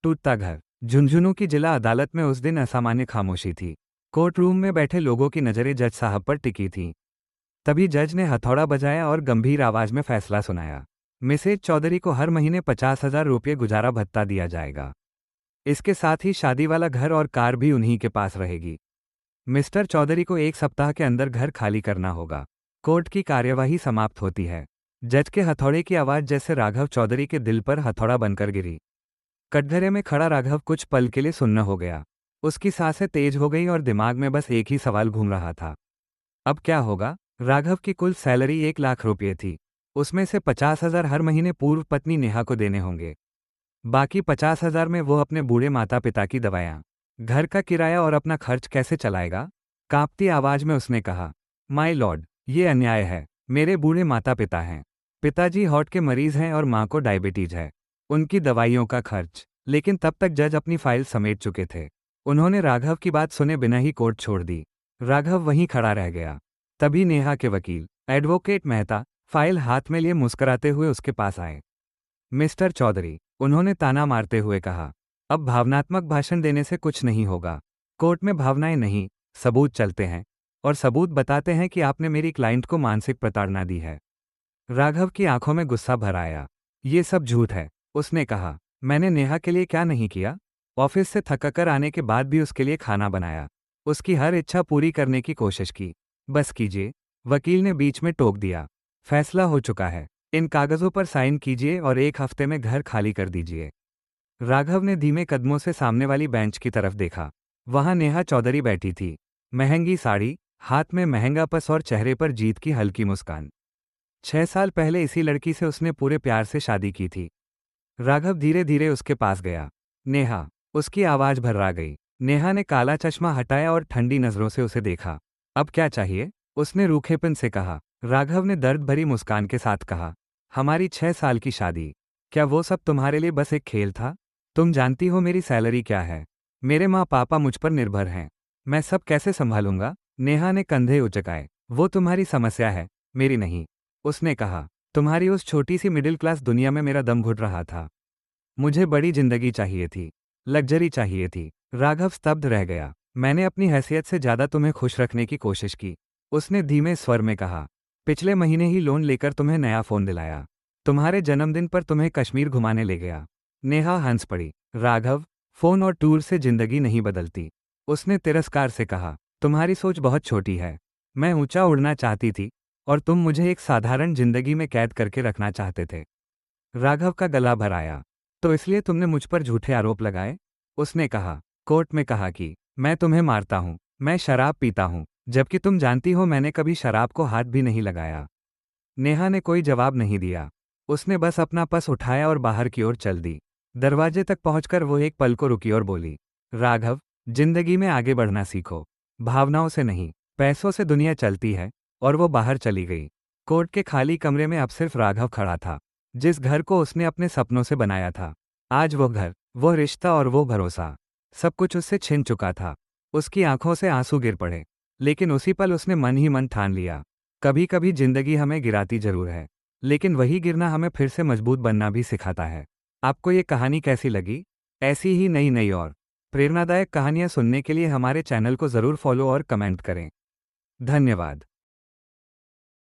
टूटता घर। झुंझुनू की जिला अदालत में उस दिन असामान्य खामोशी थी। कोर्ट रूम में बैठे लोगों की नज़रें जज साहब पर टिकी थीं। तभी जज ने हथौड़ा बजाया और गंभीर आवाज में फैसला सुनाया। मिसेज चौधरी को हर महीने 50,000 रुपये गुजारा भत्ता दिया जाएगा। इसके साथ ही शादी वाला घर और कार भी उन्हीं के पास रहेगी। मिस्टर चौधरी को 1 सप्ताह के अंदर घर खाली करना होगा। कोर्ट की कार्यवाही समाप्त होती है। जज के हथौड़े की आवाज जैसे राघव चौधरी के दिल पर हथौड़ा बनकर गिरी। कटघरे में खड़ा राघव कुछ पल के लिए सुन्न हो गया। उसकी सांसें तेज हो गई और दिमाग में बस एक ही सवाल घूम रहा था। अब क्या होगा? राघव की कुल सैलरी 1 लाख रुपये थी। उसमें से 50,000 हर महीने पूर्व पत्नी नेहा को देने होंगे। बाकी 50,000 में वो अपने बूढ़े माता पिता की दवाइयाँ, घर का किराया और अपना खर्च कैसे चलाएगा? कांपती आवाज में उसने कहा, माय लॉर्ड, ये अन्याय है। मेरे बूढ़े माता पिता हैं। पिताजी हार्ट के मरीज हैं और माँ को डायबिटीज है। उनकी दवाइयों का खर्च। लेकिन तब तक जज अपनी फाइल समेट चुके थे। उन्होंने राघव की बात सुने बिना ही कोर्ट छोड़ दी। राघव वहीं खड़ा रह गया। तभी नेहा के वकील, एडवोकेट मेहता, फाइल हाथ में लिए मुस्कुराते हुए उसके पास आए। मिस्टर चौधरी, उन्होंने ताना मारते हुए कहा, अब भावनात्मक भाषण देने से कुछ नहीं होगा। कोर्ट में भावनाएं नहीं, सबूत चलते हैं। और सबूत बताते हैं कि आपने मेरी क्लाइंट को मानसिक प्रताड़ना दी है। राघव की आंखों में गुस्सा भर आया। ये सब झूठ है, उसने कहा। मैंने नेहा के लिए क्या नहीं किया? ऑफिस से थककर आने के बाद भी उसके लिए खाना बनाया। उसकी हर इच्छा पूरी करने की कोशिश की। बस कीजिए, वकील ने बीच में टोक दिया। फैसला हो चुका है। इन कागजों पर साइन कीजिए और 1 हफ्ते में घर खाली कर दीजिए। राघव ने धीमे कदमों से सामने वाली बेंच की तरफ देखा। वहां नेहा चौधरी बैठी थी। महंगी साड़ी, हाथ में महंगा पर्स और चेहरे पर जीत की हल्की मुस्कान। 6 साल पहले इसी लड़की से उसने पूरे प्यार से शादी की थी। राघव धीरे धीरे उसके पास गया। नेहा, उसकी आवाज भर्रा गई। नेहा ने काला चश्मा हटाया और ठंडी नजरों से उसे देखा। अब क्या चाहिए? उसने रूखेपन से कहा। राघव ने दर्द भरी मुस्कान के साथ कहा, हमारी 6 साल की शादी, क्या वो सब तुम्हारे लिए बस एक खेल था? तुम जानती हो मेरी सैलरी क्या है? मेरे माँ पापा मुझ पर निर्भर हैं। मैं सब कैसे संभालूंगा? नेहा ने कंधे उचकाए। वो तुम्हारी समस्या है, मेरी नहीं। उसने कहा, तुम्हारी उस छोटी सी मिडिल क्लास दुनिया में मेरा दम घुट रहा था। मुझे बड़ी जिंदगी चाहिए थी, लग्जरी चाहिए थी। राघव स्तब्ध रह गया। मैंने अपनी हैसियत से ज्यादा तुम्हें खुश रखने की कोशिश की, उसने धीमे स्वर में कहा। पिछले महीने ही लोन लेकर तुम्हें नया फोन दिलाया। तुम्हारे जन्मदिन पर तुम्हें कश्मीर घुमाने ले गया। नेहा हंस पड़ी। राघव, फोन और टूर से जिंदगी नहीं बदलती। उसने तिरस्कार से कहा, तुम्हारी सोच बहुत छोटी है। मैं ऊंचा उड़ना चाहती थी और तुम मुझे एक साधारण जिंदगी में कैद करके रखना चाहते थे। राघव का गला भर आया। तो इसलिए तुमने मुझ पर झूठे आरोप लगाए? उसने कहा, कोर्ट में कहा कि मैं तुम्हें मारता हूं, मैं शराब पीता हूं, जबकि तुम जानती हो मैंने कभी शराब को हाथ भी नहीं लगाया। नेहा ने कोई जवाब नहीं दिया। उसने बस अपना पर्स उठाया और बाहर की ओर चल दी। दरवाजे तक पहुंचकर वो एक पल को रुकी और बोली, राघव, जिंदगी में आगे बढ़ना सीखो। भावनाओं से नहीं, पैसों से दुनिया चलती है। और वो बाहर चली गई। कोर्ट के खाली कमरे में अब सिर्फ राघव खड़ा था। जिस घर को उसने अपने सपनों से बनाया था, आज वो घर, वो रिश्ता और वो भरोसा, सब कुछ उससे छिन चुका था। उसकी आंखों से आंसू गिर पड़े। लेकिन उसी पल उसने मन ही मन ठान लिया, कभी कभी जिंदगी हमें गिराती जरूर है, लेकिन वही गिरना हमें फिर से मजबूत बनना भी सिखाता है। आपको ये कहानी कैसी लगी? ऐसी ही नई नई और प्रेरणादायक कहानियां सुनने के लिए हमारे चैनल को जरूर फॉलो और कमेंट करें। धन्यवाद।